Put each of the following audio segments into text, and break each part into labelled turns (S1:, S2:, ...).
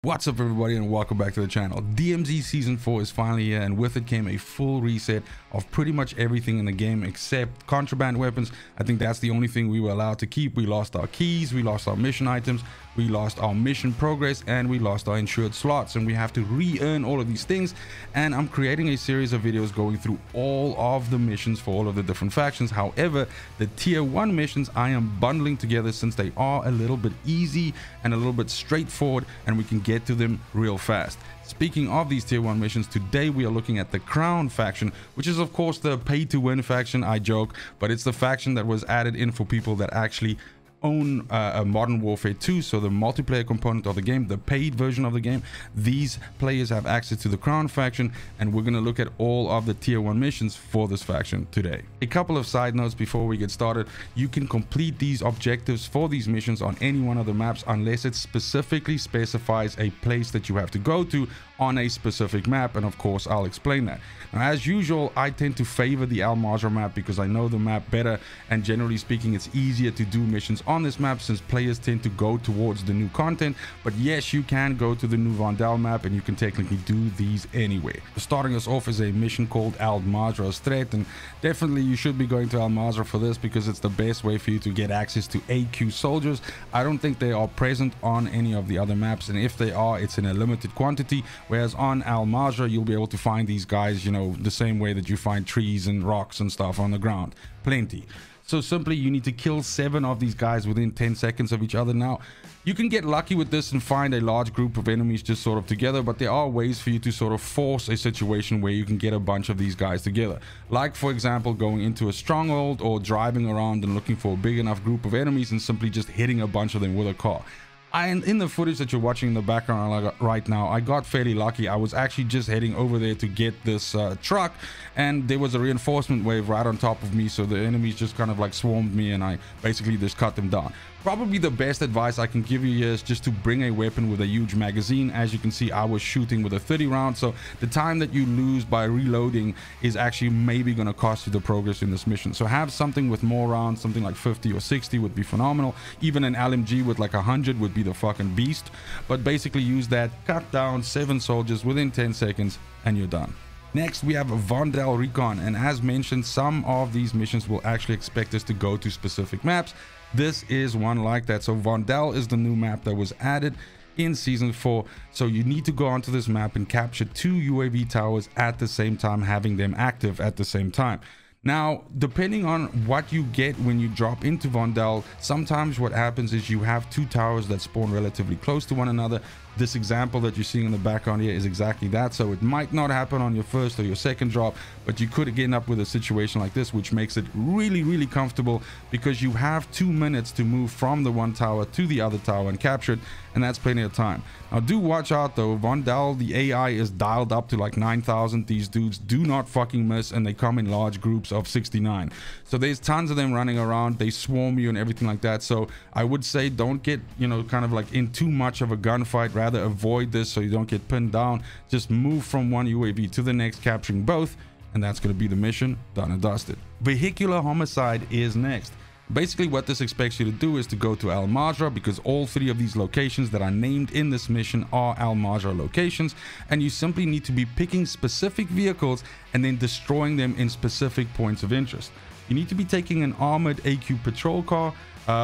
S1: What's up everybody and welcome back to the channel. DMZ Season 4 is finally here, and with it came a full reset of pretty much everything in the game except contraband weapons. I think that's the only thing we were allowed to keep. We lost our keys, we lost our mission items, we lost our mission progress, and we lost our insured slots, and we have to re-earn all of these things. And I'm creating a series of videos going through all of the missions for all of the different factions. However, the tier 1 missions I am bundling together since they are a little bit easy and a little bit straightforward, and we can get to them real fast. Speaking of these tier 1 missions, today we are looking at the Crown faction, which is of course the pay to win faction. I joke, but it's the faction that was added in for people that actually own a Modern Warfare 2, so the multiplayer component of the game, the paid version of the game. These players have access to the Crown faction, and we're going to look at all of the tier 1 missions for this faction today. A couple of side notes before we get started: you can complete these objectives for these missions on any one of the maps unless it specifically specifies a place that you have to go to on a specific map, and of course I'll explain that. Now, as usual, I tend to favor the Mazrah map because I know the map better, and generally speaking it's easier to do missions on this map since players tend to go towards the new content. But yes, you can go to the new Vondel map and you can technically do these anywhere. Starting us off is a mission called Mazrah Strait, and definitely you should be going to Mazrah for this because it's the best way for you to get access to AQ soldiers. I don't think they are present on any of the other maps, and if they are, it's in a limited quantity, whereas on Mazrah you'll be able to find these guys, you know, the same way that you find trees and rocks and stuff on the ground. Plenty. So simply you need to kill 7 of these guys within 10 seconds of each other. Now you can get lucky with this and find a large group of enemies just sort of together, but there are ways for you to sort of force a situation where you can get a bunch of these guys together, like for example going into a stronghold or driving around and looking for a big enough group of enemies and simply just hitting a bunch of them with a car. And in the footage that you're watching in the background right now, I got fairly lucky. I was actually just heading over there to get this truck, and there was a reinforcement wave right on top of me, so the enemies just kind of like swarmed me and I basically just cut them down. Probably the best advice I can give you here is just to bring a weapon with a huge magazine. As you can see, I was shooting with a 30 round, so the time that you lose by reloading is actually maybe going to cost you the progress in this mission. So have something with more rounds, something like 50 or 60 would be phenomenal. Even an LMG with like 100 would be the fucking beast. But basically use that, cut down 7 soldiers within 10 seconds, and you're done. Next, we have Vondel Recon, and as mentioned, some of these missions will actually expect us to go to specific maps. This is one like that. So Vondel is the new map that was added in season 4, so you need to go onto this map and capture 2 UAV towers at the same time, having them active at the same time. Now, depending on what you get when you drop into Vondel, sometimes what happens is you have 2 towers that spawn relatively close to one another. This example that you're seeing in the background here is exactly that. So it might not happen on your first or your second drop, but you could end up with a situation like this, which makes it really comfortable because you have 2 minutes to move from the one tower to the other tower and capture it, and that's plenty of time. Now do watch out though, Vondel, the AI is dialed up to like 9,000. These dudes do not fucking miss, and they come in large groups of 69. So there's tons of them running around, they swarm you and everything like that. So I would say don't get, you know, kind of like in too much of a gunfight. Rather avoid this so you don't get pinned down. Just move from one UAV to the next, capturing both, and that's going to be the mission done and dusted. Vehicular Homicide is next. Basically what this expects you to do is to go to Mazrah, because all 3 of these locations that are named in this mission are Mazrah locations, and you simply need to be picking specific vehicles and then destroying them in specific points of interest. You need to be taking an armored AQ patrol car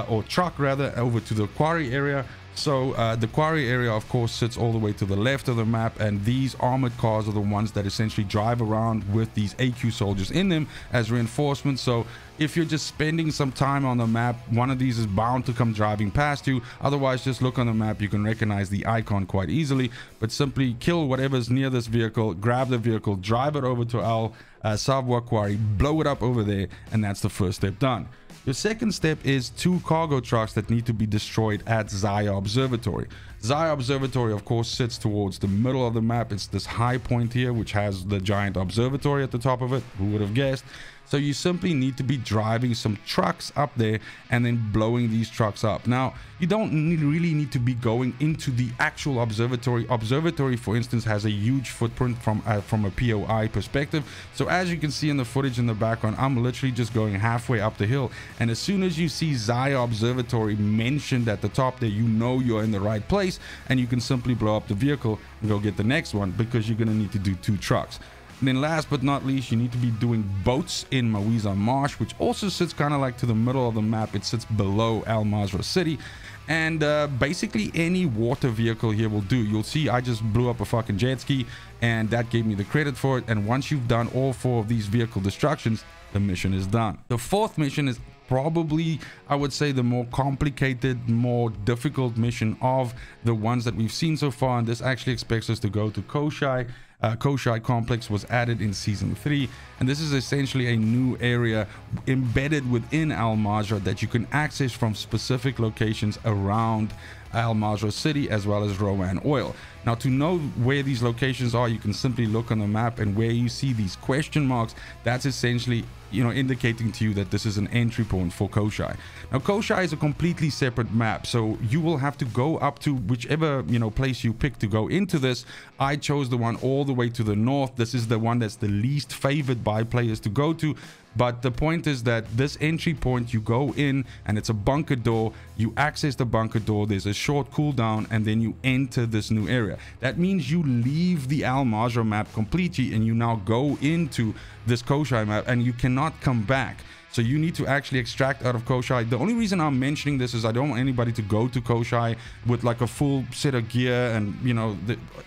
S1: or truck rather over to the quarry area. So the quarry area of course sits all the way to the left of the map, and these armored cars are the ones that essentially drive around with these AQ soldiers in them as reinforcements. So if you're just spending some time on the map, one of these is bound to come driving past you. Otherwise, just look on the map, you can recognize the icon quite easily, but simply kill whatever's near this vehicle, grab the vehicle, drive it over to Al Savoir quarry, blow it up over there, and that's the first step done. Your second step is 2 cargo trucks that need to be destroyed at Zaya Observatory. Zaya Observatory of course sits towards the middle of the map. It's this high point here which has the giant observatory at the top of it. Who would have guessed? So you simply need to be driving some trucks up there and then blowing these trucks up. Now, you don't really need to be going into the actual observatory. Observatory, for instance, has a huge footprint from a POI perspective. So as you can see in the footage in the background, I'm literally just going halfway up the hill, and as soon as you see Zaya Observatory mentioned at the top there, you know you're in the right place, and you can simply blow up the vehicle and go get the next one, because you're going to need to do 2 trucks. And then last but not least, you need to be doing boats in Mazrah Marsh, which also sits kind of like to the middle of the map. It sits below Al Mazrah City. And basically any water vehicle here will do. You'll see I just blew up a fucking jet ski, and that gave me the credit for it. And once you've done all 4 of these vehicle destructions, the mission is done. The 4th mission is probably, I would say, the more complicated, more difficult mission of the ones that we've seen so far, and this actually expects us to go to Koschei. Koschei complex was added in season 3, and this is essentially a new area embedded within Al Mazrah that you can access from specific locations around Al Mazrah City as well as Rowan Oil. Now, to know where these locations are, you can simply look on the map, and where you see these question marks, that's essentially, you know, indicating to you that this is an entry point for Koschei. Now, Koschei is a completely separate map, so you will have to go up to whichever, you know, place you pick to go into this. I chose the one all the way to the north. This is the one that's the least favored by players to go to. But the point is that this entry point, you go in and it's a bunker door. You access the bunker door. There's a short cooldown, and then you enter this new area. That means you leave the Al Mazrah map completely, and you now go into this Koschei map, and you cannot come back. So you need to actually extract out of Koschei. The only reason I'm mentioning this is I don't want anybody to go to Koschei with like a full set of gear and, you know,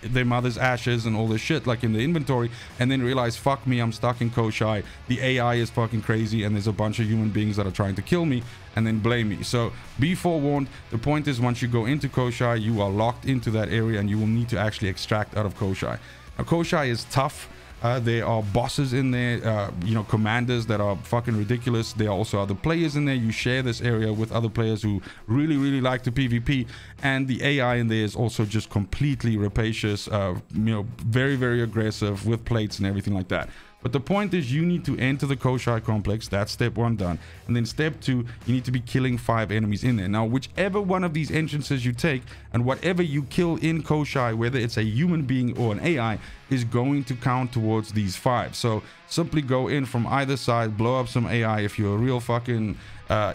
S1: their mother's ashes and all this shit like in the inventory, and then realize, fuck me, I'm stuck in Koschei. The AI is fucking crazy, and there's a bunch of human beings that are trying to kill me, and then blame me. So be forewarned. The point is, once you go into Koschei, you are locked into that area, and you will need to actually extract out of Koschei. Now, Koschei is tough. There are bosses in there, you know, commanders that are fucking ridiculous. There are also other players in there. You share this area with other players who really like to PvP, and the AI in there is also just completely rapacious, you know, very aggressive with plates and everything like that. But the point is, you need to enter the Koschei complex. That's step 1 done. And then step 2, you need to be killing 5 enemies in there. Now, whichever one of these entrances you take, and whatever you kill in Koschei, whether it's a human being or an AI, is going to count towards these 5. So simply go in from either side, blow up some AI. If you're a real fucking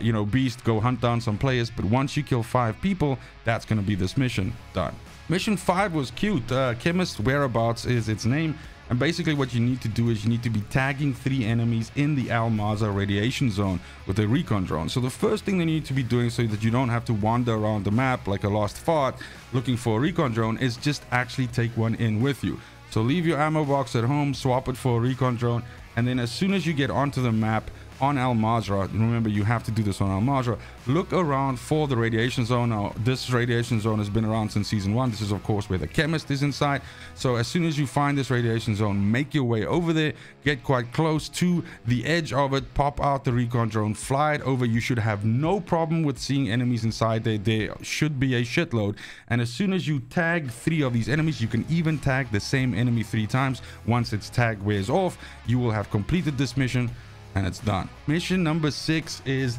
S1: you know, beast, go hunt down some players. But once you kill 5 people, that's going to be this mission done. Mission 5 was cute. Chemist Whereabouts is its name. And basically what you need to do is you need to be tagging 3 enemies in the Al Mazrah radiation zone with a recon drone. So the first thing they need to be doing, so that you don't have to wander around the map like a lost fart looking for a recon drone, is just actually take one in with you. So leave your ammo box at home, swap it for a recon drone, and then as soon as you get onto the map on Al Mazrah, remember you have to do this on Al Mazrah, look around for the radiation zone. Now, this radiation zone has been around since season 1. This is of course where the Chemist is inside. So as soon as you find this radiation zone, make your way over there, get quite close to the edge of it, pop out the recon drone, fly it over. You should have no problem with seeing enemies inside there. There should be a shitload. And as soon as you tag 3 of these enemies, you can even tag the same enemy 3 times. Once its tag wears off, you will have completed this mission, and it's done. Mission number 6 is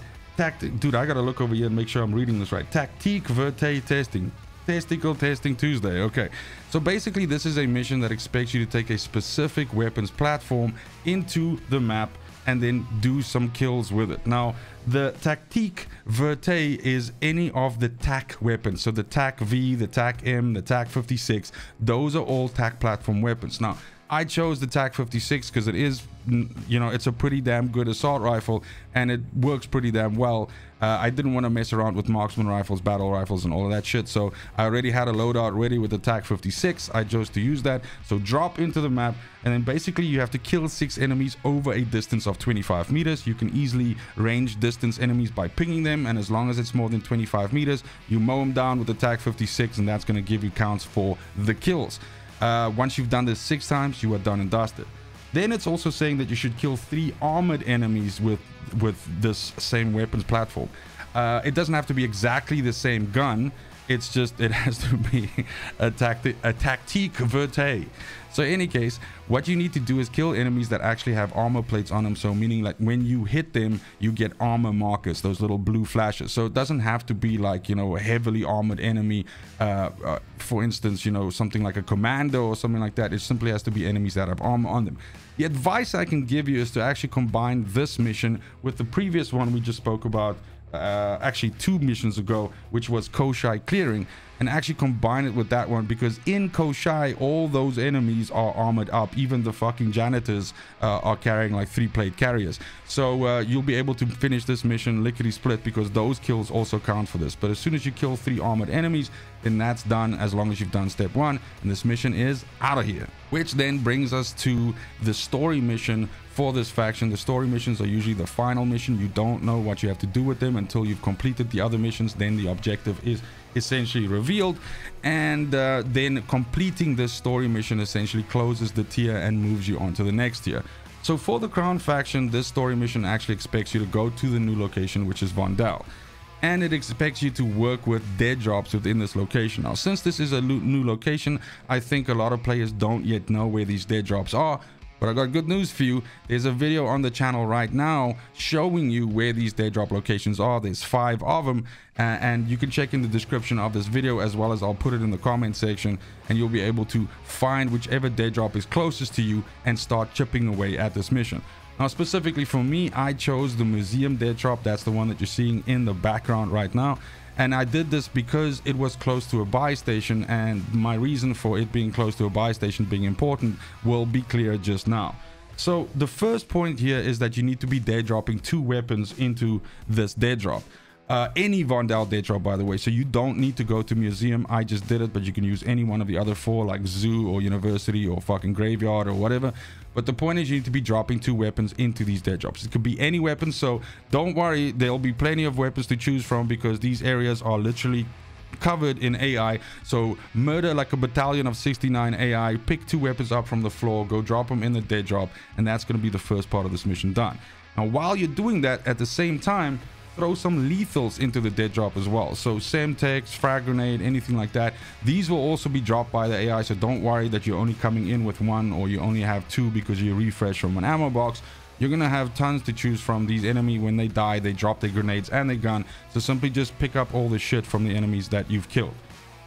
S1: dude, I gotta look over here and make sure I'm reading this right. Tactique-Verte Testing. Testicle Testing Tuesday. Okay, so basically this is a mission that expects you to take a specific weapons platform into the map and then do some kills with it. Now, the Tactique-Verte is any of the TAC weapons. So the TAC-V, the TAC-M, the TAC-56, those are all TAC platform weapons. Now, I chose the TAC-56 because it is, you know, it's a pretty damn good assault rifle, and it works pretty damn well. I didn't want to mess around with marksman rifles, battle rifles, and all of that shit, so I already had a loadout ready with the TAC-56. I chose to use that. So drop into the map, and then basically you have to kill 6 enemies over a distance of 25 meters. You can easily range distance enemies by pinging them, and as long as it's more than 25 meters, you mow them down with the TAC-56, and that's going to give you counts for the kills. Once you've done this 6 times, you are done and dusted. Then it's also saying that you should kill 3 armored enemies with this same weapons platform. It doesn't have to be exactly the same gun. It's just, it has to be a Tactique-Verte. So in any case, what you need to do is kill enemies that actually have armor plates on them. So meaning like when you hit them, you get armor markers, those little blue flashes. So it doesn't have to be like, you know, a heavily armored enemy. For instance, you know, something like a commando or something like that. It simply has to be enemies that have armor on them. The advice I can give you is to actually combine this mission with the previous one we just spoke about. Actually 2 missions ago, which was Koschei Clearing, and actually combine it with that one, because in Koschei all those enemies are armored up. Even the fucking janitors are carrying like 3-plate carriers. So you'll be able to finish this mission lickety split, because those kills also count for this. But as soon as you kill 3 armored enemies, then that's done, as long as you've done step 1, and this mission is out of here. Which then brings us to the story mission for this faction. The story missions are usually the final mission. You don't know what you have to do with them until you've completed the other missions. Then the objective is essentially revealed, and then completing this story mission essentially closes the tier and moves you on to the next tier. So for the Crown faction, this story mission actually expects you to go to the new location, which is Vondel, and it expects you to work with dead drops within this location. Now, since this is a new location, I think a lot of players don't yet know where these dead drops are. But I got good news for you. There's a video on the channel right now showing you where these dead drop locations are. There's 5 of them, and you can check in the description of this video, as well as I'll put it in the comment section, and you'll be able to find whichever dead drop is closest to you and start chipping away at this mission. Now, specifically for me, I chose the museum dead drop. That's the one that you're seeing in the background right now. And I did this because it was close to a buy station, and my reason for it being close to a buy station being important will be clear just now. So the first point here is that you need to be dead dropping 2 weapons into this dead drop. Any Vondel dead drop, by the way, so you don't need to go to museum. I just did it, but you can use any one of the other 4, like zoo or university or fucking graveyard or whatever. But the point is, you need to be dropping 2 weapons into these dead drops. It could be any weapon, so don't worry, there'll be plenty of weapons to choose from, because these areas are literally covered in AI. So murder like a battalion of 69 AI, pick 2 weapons up from the floor, go drop them in the dead drop, and that's going to be the first part of this mission done. Now, while you're doing that, at the same time, throw some lethals into the dead drop as well. So Semtex, frag grenade, anything like that. These will also be dropped by the AI, so don't worry that you're only coming in with 1 or you only have 2 because you refresh from an ammo box. You're gonna have tons to choose from. These enemy, when they die, they drop their grenades and their gun, so simply just pick up all the shit from the enemies that you've killed.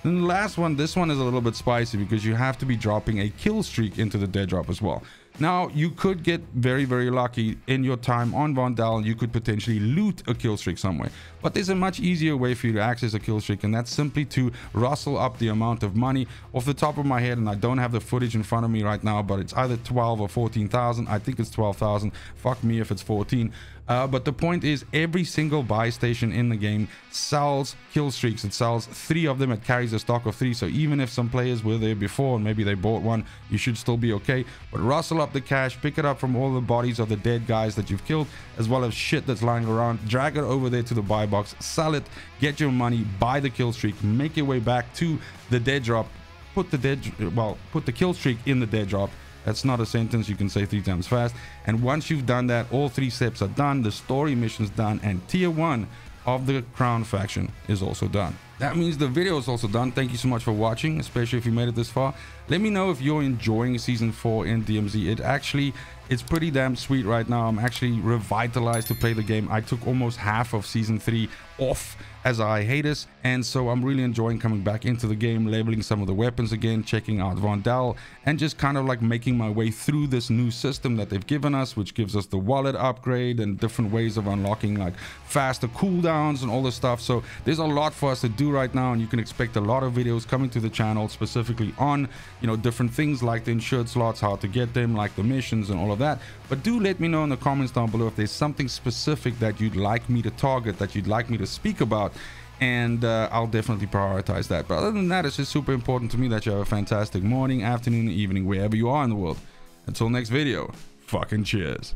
S1: Then the last one, this one is a little bit spicy, because you have to be dropping a kill streak into the dead drop as well. Now, you could get very, very lucky in your time on Vondel. You could potentially loot a kill streak somewhere. But there's a much easier way for you to access a kill streak, and that's simply to rustle up the amount of money. Off the top of my head, and I don't have the footage in front of me right now, but it's either 12 or 14,000. I think it's 12,000. Fuck me if it's 14. But the point is, every single buy station in the game sells kill streaks. It sells 3 of them. It carries a stock of 3. So even if some players were there before and maybe they bought one, you should still be okay. But rustle up the cash, pick it up from all the bodies of the dead guys that you've killed, as well as shit that's lying around. Drag it over there to the buy box, sell it, get your money, buy the kill streak, make your way back to the dead drop, put the kill streak in the dead drop. That's not a sentence you can say 3 times fast. And once you've done that, all 3 steps are done, the story mission's done, and tier 1 of the Crown faction is also done. That means the video is also done. Thank you so much for watching, especially if you made it this far. Let me know if you're enjoying season 4 in DMZ. It's pretty damn sweet right now. I'm actually revitalized to play the game. I took almost half of season 3 off as I hiatus, and so I'm really enjoying coming back into the game, leveling some of the weapons again, checking out Vondel, and just kind of like making my way through this new system that they've given us, which gives us the wallet upgrade and different ways of unlocking like faster cooldowns and all this stuff. So there's a lot for us to do right now, and you can expect a lot of videos coming to the channel specifically on, you know, different things like the insured slots, how to get them, like the missions and all of that. But do let me know in the comments down below if there's something specific that you'd like me to target, that you'd like me to speak about, and I'll definitely prioritize that. But other than that, it's just super important to me that you have a fantastic morning, afternoon, evening, wherever you are in the world. Until next video, fucking cheers.